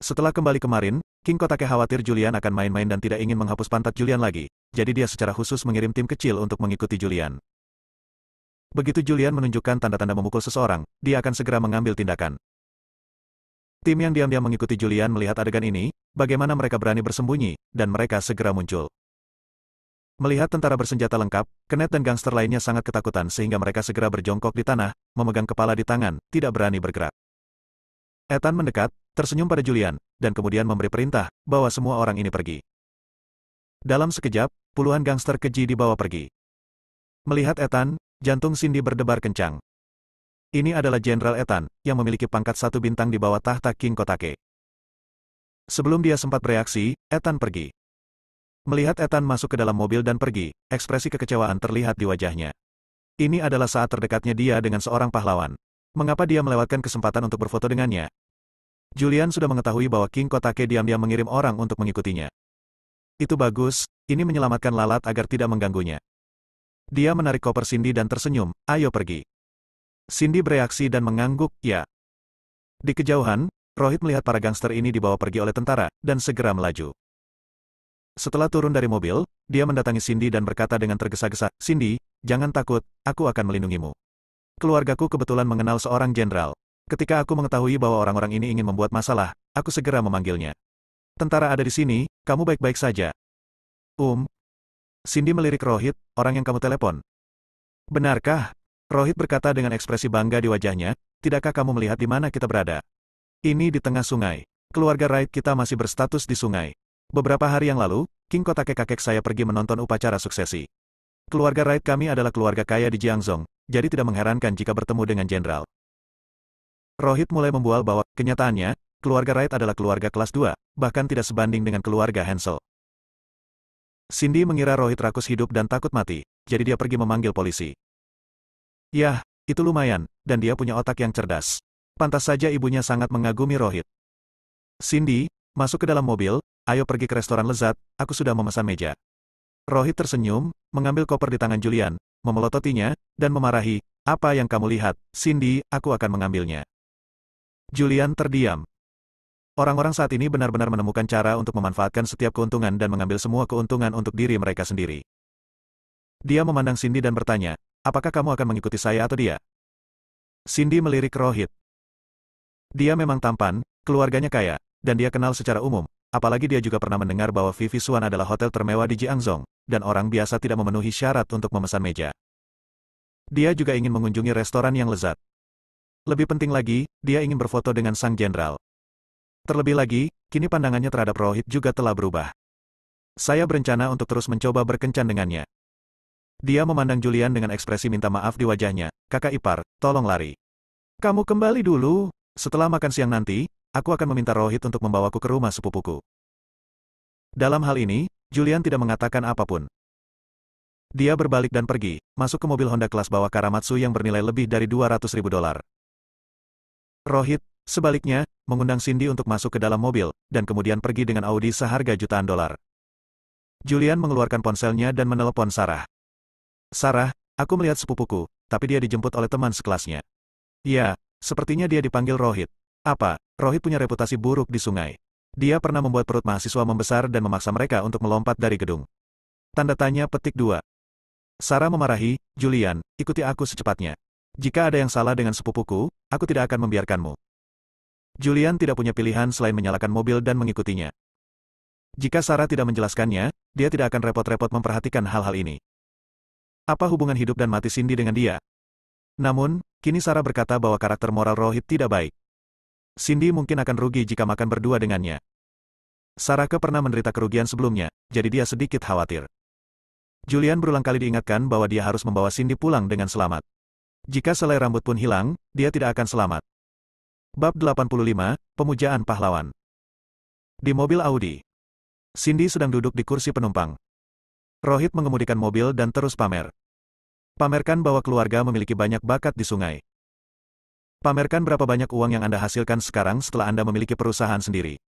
Setelah kembali kemarin, King Kotake khawatir Julian akan main-main dan tidak ingin menghapus pantat Julian lagi, jadi dia secara khusus mengirim tim kecil untuk mengikuti Julian. Begitu Julian menunjukkan tanda-tanda memukul seseorang, dia akan segera mengambil tindakan. Tim yang diam-diam mengikuti Julian melihat adegan ini, bagaimana mereka berani bersembunyi, dan mereka segera muncul. Melihat tentara bersenjata lengkap, Kenneth dan gangster lainnya sangat ketakutan sehingga mereka segera berjongkok di tanah, memegang kepala di tangan, tidak berani bergerak. Ethan mendekat, tersenyum pada Julian, dan kemudian memberi perintah, bahwa semua orang ini pergi. Dalam sekejap, puluhan gangster keji dibawa pergi. Melihat Ethan, jantung Cindy berdebar kencang. Ini adalah Jenderal Ethan, yang memiliki pangkat 1 bintang di bawah tahta King Kotake. Sebelum dia sempat bereaksi, Ethan pergi. Melihat Ethan masuk ke dalam mobil dan pergi, ekspresi kekecewaan terlihat di wajahnya. Ini adalah saat terdekatnya dia dengan seorang pahlawan. Mengapa dia melewatkan kesempatan untuk berfoto dengannya? Julian sudah mengetahui bahwa King Kotake diam-diam mengirim orang untuk mengikutinya. Itu bagus, ini menyelamatkan lalat agar tidak mengganggunya. Dia menarik koper Cindy dan tersenyum, ayo pergi. Cindy bereaksi dan mengangguk, ya. Di kejauhan, Rohit melihat para gangster ini dibawa pergi oleh tentara, dan segera melaju. Setelah turun dari mobil, dia mendatangi Cindy dan berkata dengan tergesa-gesa, Cindy, jangan takut, aku akan melindungimu. Keluargaku kebetulan mengenal seorang jenderal. Ketika aku mengetahui bahwa orang-orang ini ingin membuat masalah, aku segera memanggilnya. Tentara ada di sini, kamu baik-baik saja. Cindy melirik Rohit, orang yang kamu telepon. Benarkah? Rohit berkata dengan ekspresi bangga di wajahnya, tidakkah kamu melihat di mana kita berada? Ini di tengah sungai. Keluarga Wright kita masih berstatus di sungai. Beberapa hari yang lalu, King Kotake kakek saya pergi menonton upacara suksesi. Keluarga Wright kami adalah keluarga kaya di Jiangzhou, jadi tidak mengherankan jika bertemu dengan jenderal. Rohit mulai membual bahwa, kenyataannya, keluarga Wright adalah keluarga kelas 2, bahkan tidak sebanding dengan keluarga Hansel. Cindy mengira Rohit rakus hidup dan takut mati, jadi dia pergi memanggil polisi. Yah, itu lumayan, dan dia punya otak yang cerdas. Pantas saja ibunya sangat mengagumi Rohit. Cindy, masuk ke dalam mobil, ayo pergi ke restoran lezat, aku sudah memesan meja. Rohit tersenyum, mengambil koper di tangan Julian, memelototinya, dan memarahi, apa yang kamu lihat, Cindy, aku akan mengambilnya. Julian terdiam. Orang-orang saat ini benar-benar menemukan cara untuk memanfaatkan setiap keuntungan dan mengambil semua keuntungan untuk diri mereka sendiri. Dia memandang Cindy dan bertanya, apakah kamu akan mengikuti saya atau dia? Cindy melirik Rohit. Dia memang tampan, keluarganya kaya, dan dia kenal secara umum, apalagi dia juga pernah mendengar bahwa Vivi Swan adalah hotel termewah di Jiangzhou, dan orang biasa tidak memenuhi syarat untuk memesan meja. Dia juga ingin mengunjungi restoran yang lezat. Lebih penting lagi, dia ingin berfoto dengan sang jenderal. Terlebih lagi, kini pandangannya terhadap Rohit juga telah berubah. Saya berencana untuk terus mencoba berkencan dengannya. Dia memandang Julian dengan ekspresi minta maaf di wajahnya, kakak ipar, tolong lari. Kamu kembali dulu, setelah makan siang nanti, aku akan meminta Rohit untuk membawaku ke rumah sepupuku. Dalam hal ini, Julian tidak mengatakan apapun. Dia berbalik dan pergi, masuk ke mobil Honda kelas bawah Karamatsu yang bernilai lebih dari $200.000. Rohit, sebaliknya, mengundang Cindy untuk masuk ke dalam mobil, dan kemudian pergi dengan Audi seharga jutaan dolar. Julian mengeluarkan ponselnya dan menelepon Sarah. Sarah, aku melihat sepupuku, tapi dia dijemput oleh teman sekelasnya. Ya, sepertinya dia dipanggil Rohit. Apa, Rohit punya reputasi buruk di sungai. Dia pernah membuat perut mahasiswa membesar dan memaksa mereka untuk melompat dari gedung. Tanda tanya petik 2. Sarah memarahi, Julian, ikuti aku secepatnya. Jika ada yang salah dengan sepupuku, aku tidak akan membiarkanmu. Julian tidak punya pilihan selain menyalakan mobil dan mengikutinya. Jika Sarah tidak menjelaskannya, dia tidak akan repot-repot memperhatikan hal-hal ini. Apa hubungan hidup dan mati Cindy dengan dia? Namun, kini Sarah berkata bahwa karakter moral Rohit tidak baik. Cindy mungkin akan rugi jika makan berdua dengannya. Sarah pernah menderita kerugian sebelumnya, jadi dia sedikit khawatir. Julian berulang kali diingatkan bahwa dia harus membawa Cindy pulang dengan selamat. Jika selai rambut pun hilang, dia tidak akan selamat. Bab 85, Pemujaan Pahlawan. Di mobil Audi, Cindy sedang duduk di kursi penumpang. Rohit mengemudikan mobil dan terus pamer. Pamerkan bahwa keluarga memiliki banyak bakat di sungai. Pamerkan berapa banyak uang yang Anda hasilkan sekarang setelah Anda memiliki perusahaan sendiri.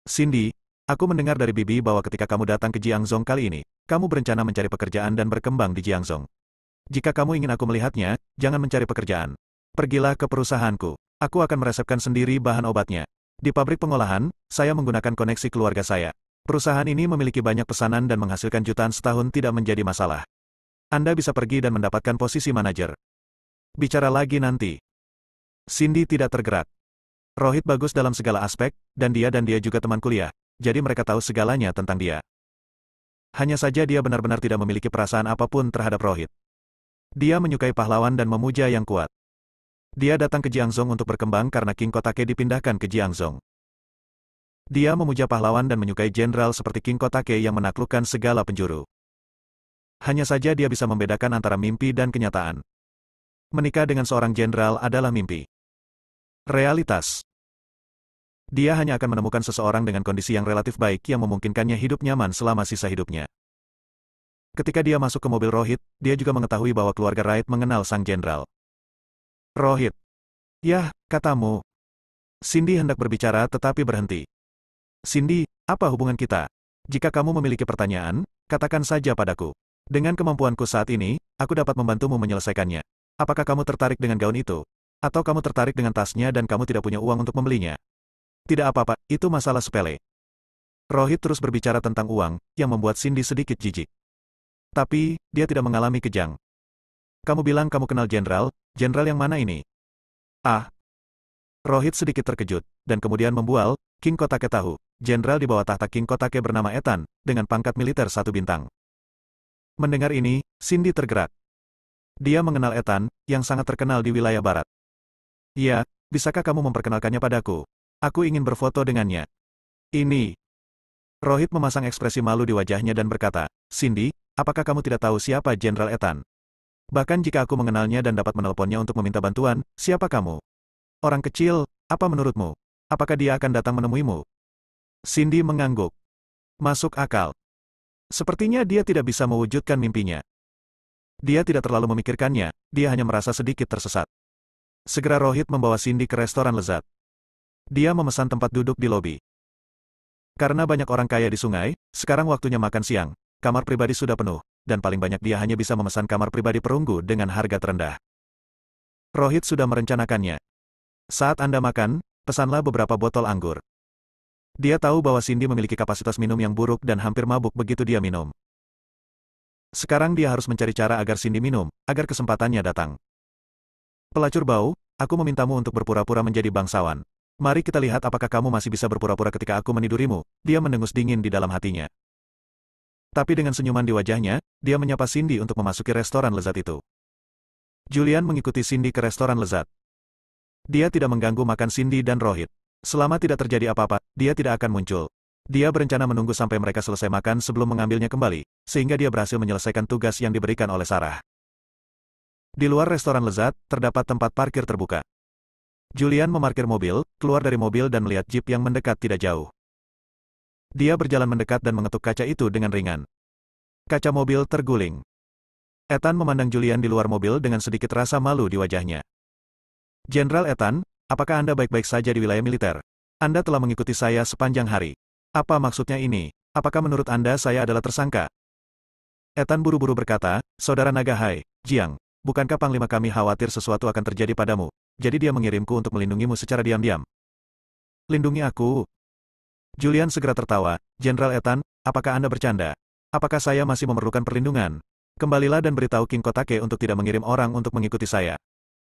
Cindy, aku mendengar dari Bibi bahwa ketika kamu datang ke Jiangzhou kali ini, kamu berencana mencari pekerjaan dan berkembang di Jiangzhou. Jika kamu ingin aku melihatnya, jangan mencari pekerjaan. Pergilah ke perusahaanku. Aku akan meresepkan sendiri bahan obatnya. Di pabrik pengolahan, saya menggunakan koneksi keluarga saya. Perusahaan ini memiliki banyak pesanan dan menghasilkan jutaan setahun tidak menjadi masalah. Anda bisa pergi dan mendapatkan posisi manajer. Bicara lagi nanti. Cindy tidak tergerak. Rohit bagus dalam segala aspek, dan dia juga teman kuliah, jadi mereka tahu segalanya tentang dia. Hanya saja dia benar-benar tidak memiliki perasaan apapun terhadap Rohit. Dia menyukai pahlawan dan memuja yang kuat. Dia datang ke Jiangzhong untuk berkembang karena King Kotake dipindahkan ke Jiangzhong. Dia memuja pahlawan dan menyukai jenderal seperti King Kotake yang menaklukkan segala penjuru. Hanya saja dia bisa membedakan antara mimpi dan kenyataan. Menikah dengan seorang jenderal adalah mimpi. Realitas. Dia hanya akan menemukan seseorang dengan kondisi yang relatif baik yang memungkinkannya hidup nyaman selama sisa hidupnya. Ketika dia masuk ke mobil Rohit, dia juga mengetahui bahwa keluarga Wright mengenal sang jenderal. Rohit. Yah, katamu. Cindy hendak berbicara tetapi berhenti. Cindy, apa hubungan kita? Jika kamu memiliki pertanyaan, katakan saja padaku. Dengan kemampuanku saat ini, aku dapat membantumu menyelesaikannya. Apakah kamu tertarik dengan gaun itu? Atau kamu tertarik dengan tasnya dan kamu tidak punya uang untuk membelinya? Tidak apa-apa, itu masalah sepele. Rohit terus berbicara tentang uang, yang membuat Cindy sedikit jijik. Tapi, dia tidak mengalami kejang. Kamu bilang kamu kenal jenderal, jenderal yang mana ini? Ah. Rohit sedikit terkejut, dan kemudian membual, King Kotake tahu, jenderal di bawah tahta King Kotake bernama Ethan, dengan pangkat militer 1 bintang. Mendengar ini, Cindy tergerak. Dia mengenal Ethan, yang sangat terkenal di wilayah barat. Ya, bisakah kamu memperkenalkannya padaku? Aku ingin berfoto dengannya. Ini. Rohit memasang ekspresi malu di wajahnya dan berkata, Cindy, apakah kamu tidak tahu siapa Jenderal Ethan? Bahkan jika aku mengenalnya dan dapat menelponnya untuk meminta bantuan, siapa kamu? Orang kecil, apa menurutmu? Apakah dia akan datang menemuimu? Cindy mengangguk. Masuk akal. Sepertinya dia tidak bisa mewujudkan mimpinya. Dia tidak terlalu memikirkannya, dia hanya merasa sedikit tersesat. Segera Rohit membawa Cindy ke restoran lezat. Dia memesan tempat duduk di lobi. Karena banyak orang kaya di sungai, sekarang waktunya makan siang, kamar pribadi sudah penuh, dan paling banyak dia hanya bisa memesan kamar pribadi perunggu dengan harga terendah. Rohit sudah merencanakannya. Saat Anda makan, pesanlah beberapa botol anggur. Dia tahu bahwa Cindy memiliki kapasitas minum yang buruk dan hampir mabuk begitu dia minum. Sekarang dia harus mencari cara agar Cindy minum, agar kesempatannya datang. Pelacur bau, aku memintamu untuk berpura-pura menjadi bangsawan. Mari kita lihat apakah kamu masih bisa berpura-pura ketika aku menidurimu, dia mendengus dingin di dalam hatinya. Tapi dengan senyuman di wajahnya, dia menyapa Cindy untuk memasuki restoran lezat itu. Julian mengikuti Cindy ke restoran lezat. Dia tidak mengganggu makan Cindy dan Rohit. Selama tidak terjadi apa-apa, dia tidak akan muncul. Dia berencana menunggu sampai mereka selesai makan sebelum mengambilnya kembali, sehingga dia berhasil menyelesaikan tugas yang diberikan oleh Sarah. Di luar restoran lezat, terdapat tempat parkir terbuka. Julian memarkir mobil, keluar dari mobil dan melihat jeep yang mendekat tidak jauh. Dia berjalan mendekat dan mengetuk kaca itu dengan ringan. Kaca mobil terguling. Ethan memandang Julian di luar mobil dengan sedikit rasa malu di wajahnya. Jenderal Ethan, apakah Anda baik-baik saja di wilayah militer? Anda telah mengikuti saya sepanjang hari. Apa maksudnya ini? Apakah menurut Anda saya adalah tersangka? Ethan buru-buru berkata, Saudara Naga Hai, Jiang, bukankah Panglima kami khawatir sesuatu akan terjadi padamu? Jadi dia mengirimku untuk melindungimu secara diam-diam. Lindungi aku? Julian segera tertawa, Jenderal Ethan, apakah Anda bercanda? Apakah saya masih memerlukan perlindungan? Kembalilah dan beritahu King Kotake untuk tidak mengirim orang untuk mengikuti saya.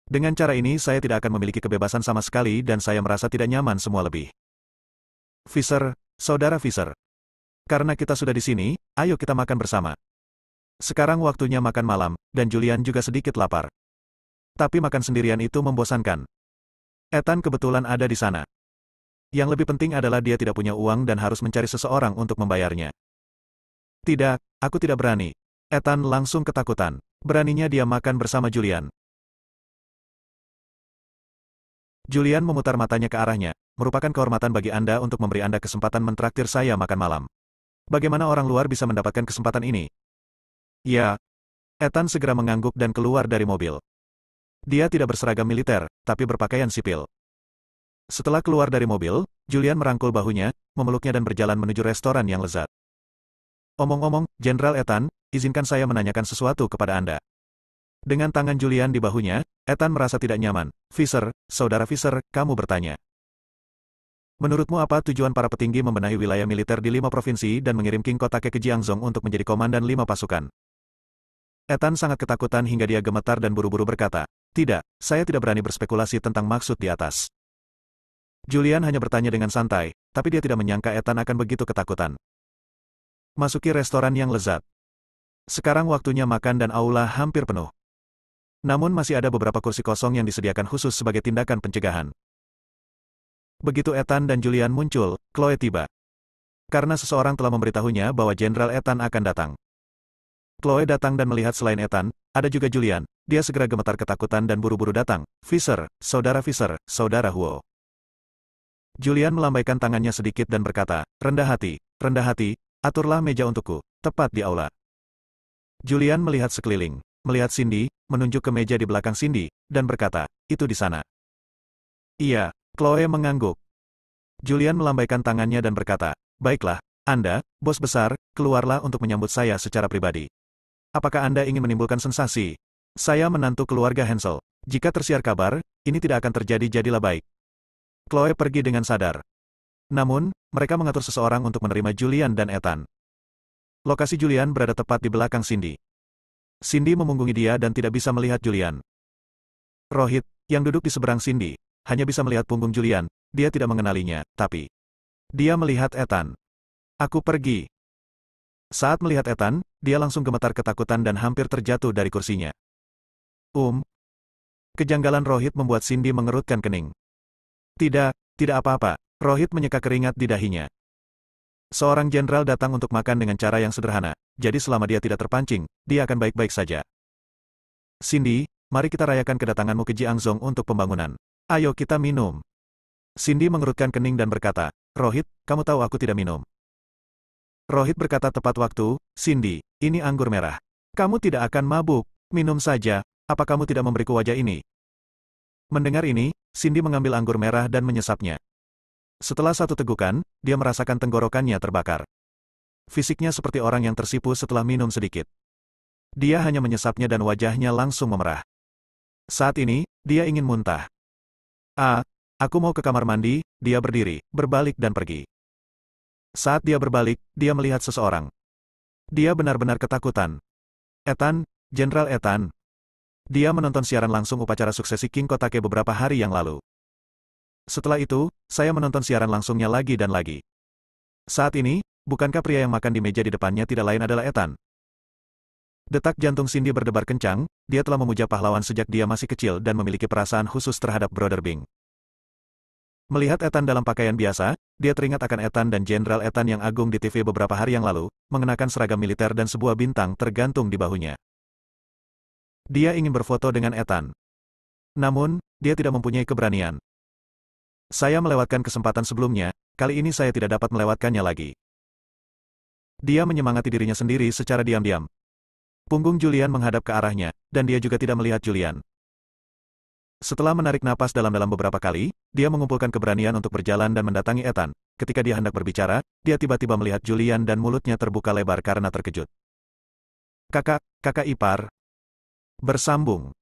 Dengan cara ini saya tidak akan memiliki kebebasan sama sekali dan saya merasa tidak nyaman semua lebih. Fisher, Saudara Fisher. Karena kita sudah di sini, ayo kita makan bersama. Sekarang waktunya makan malam, dan Julian juga sedikit lapar. Tapi makan sendirian itu membosankan. Ethan kebetulan ada di sana. Yang lebih penting adalah dia tidak punya uang dan harus mencari seseorang untuk membayarnya. Tidak, aku tidak berani. Ethan langsung ketakutan. Beraninya dia makan bersama Julian. Julian memutar matanya ke arahnya, merupakan kehormatan bagi Anda untuk memberi Anda kesempatan mentraktir saya makan malam. Bagaimana orang luar bisa mendapatkan kesempatan ini? Ya. Ethan segera mengangguk dan keluar dari mobil. Dia tidak berseragam militer, tapi berpakaian sipil. Setelah keluar dari mobil, Julian merangkul bahunya, memeluknya dan berjalan menuju restoran yang lezat. Omong-omong, Jenderal Ethan, izinkan saya menanyakan sesuatu kepada Anda. Dengan tangan Julian di bahunya, Ethan merasa tidak nyaman. Fisher, Saudara Fisher, kamu bertanya. Menurutmu apa tujuan para petinggi membenahi wilayah militer di 5 provinsi dan mengirim King Kotake ke Jiangzhong untuk menjadi komandan 5 pasukan? Ethan sangat ketakutan hingga dia gemetar dan buru-buru berkata, tidak, saya tidak berani berspekulasi tentang maksud di atas. Julian hanya bertanya dengan santai, tapi dia tidak menyangka Ethan akan begitu ketakutan. Masuki restoran yang lezat. Sekarang waktunya makan dan aula hampir penuh. Namun masih ada beberapa kursi kosong yang disediakan khusus sebagai tindakan pencegahan. Begitu Ethan dan Julian muncul, Chloe tiba. Karena seseorang telah memberitahunya bahwa Jenderal Ethan akan datang. Chloe datang dan melihat selain Ethan, ada juga Julian. Dia segera gemetar ketakutan dan buru-buru datang. Fisher, Saudara Huo. Julian melambaikan tangannya sedikit dan berkata, rendah hati, aturlah meja untukku, tepat di aula. Julian melihat sekeliling, melihat Cindy, menunjuk ke meja di belakang Cindy, dan berkata, itu di sana. Iya, Chloe mengangguk. Julian melambaikan tangannya dan berkata, baiklah, Anda, bos besar, keluarlah untuk menyambut saya secara pribadi. Apakah Anda ingin menimbulkan sensasi? Saya menantu keluarga Hansel. Jika tersiar kabar, ini tidak akan terjadi, jadilah baik. Chloe pergi dengan sadar. Namun, mereka mengatur seseorang untuk menerima Julian dan Ethan. Lokasi Julian berada tepat di belakang Cindy. Cindy memunggungi dia dan tidak bisa melihat Julian. Rohit, yang duduk di seberang Cindy, hanya bisa melihat punggung Julian. Dia tidak mengenalinya, tapi dia melihat Ethan. Aku pergi. Saat melihat Ethan, dia langsung gemetar ketakutan dan hampir terjatuh dari kursinya. Kejanggalan Rohit membuat Cindy mengerutkan kening. Tidak apa-apa. Rohit menyeka keringat di dahinya. Seorang jenderal datang untuk makan dengan cara yang sederhana, jadi selama dia tidak terpancing, dia akan baik-baik saja. Cindy, mari kita rayakan kedatanganmu ke Jiangzhou untuk pembangunan. Ayo kita minum. Cindy mengerutkan kening dan berkata, Rohit, kamu tahu aku tidak minum. Rohit berkata tepat waktu, Cindy, ini anggur merah. Kamu tidak akan mabuk, minum saja, apa kamu tidak memberiku wajah ini? Mendengar ini, Cindy mengambil anggur merah dan menyesapnya. Setelah satu tegukan, dia merasakan tenggorokannya terbakar. Fisiknya seperti orang yang tersipu setelah minum sedikit. Dia hanya menyesapnya dan wajahnya langsung memerah. Saat ini, dia ingin muntah. Aku mau ke kamar mandi, dia berdiri, berbalik dan pergi. Saat dia berbalik, dia melihat seseorang. Dia benar-benar ketakutan. Ethan, Jenderal Ethan. Dia menonton siaran langsung upacara suksesi King Kotake beberapa hari yang lalu. Setelah itu, saya menonton siaran langsungnya lagi dan lagi. Saat ini, bukankah pria yang makan di meja di depannya tidak lain adalah Ethan? Detak jantung Cindy berdebar kencang, dia telah memuja pahlawan sejak dia masih kecil dan memiliki perasaan khusus terhadap Brother Bing. Melihat Ethan dalam pakaian biasa, dia teringat akan Ethan dan Jenderal Ethan yang agung di TV beberapa hari yang lalu, mengenakan seragam militer dan sebuah bintang tergantung di bahunya. Dia ingin berfoto dengan Ethan. Namun, dia tidak mempunyai keberanian. Saya melewatkan kesempatan sebelumnya, kali ini saya tidak dapat melewatkannya lagi. Dia menyemangati dirinya sendiri secara diam-diam. Punggung Julian menghadap ke arahnya, dan dia juga tidak melihat Julian. Setelah menarik napas dalam-dalam beberapa kali, dia mengumpulkan keberanian untuk berjalan dan mendatangi Ethan. Ketika dia hendak berbicara, dia tiba-tiba melihat Julian dan mulutnya terbuka lebar karena terkejut. Kakak ipar. Bersambung.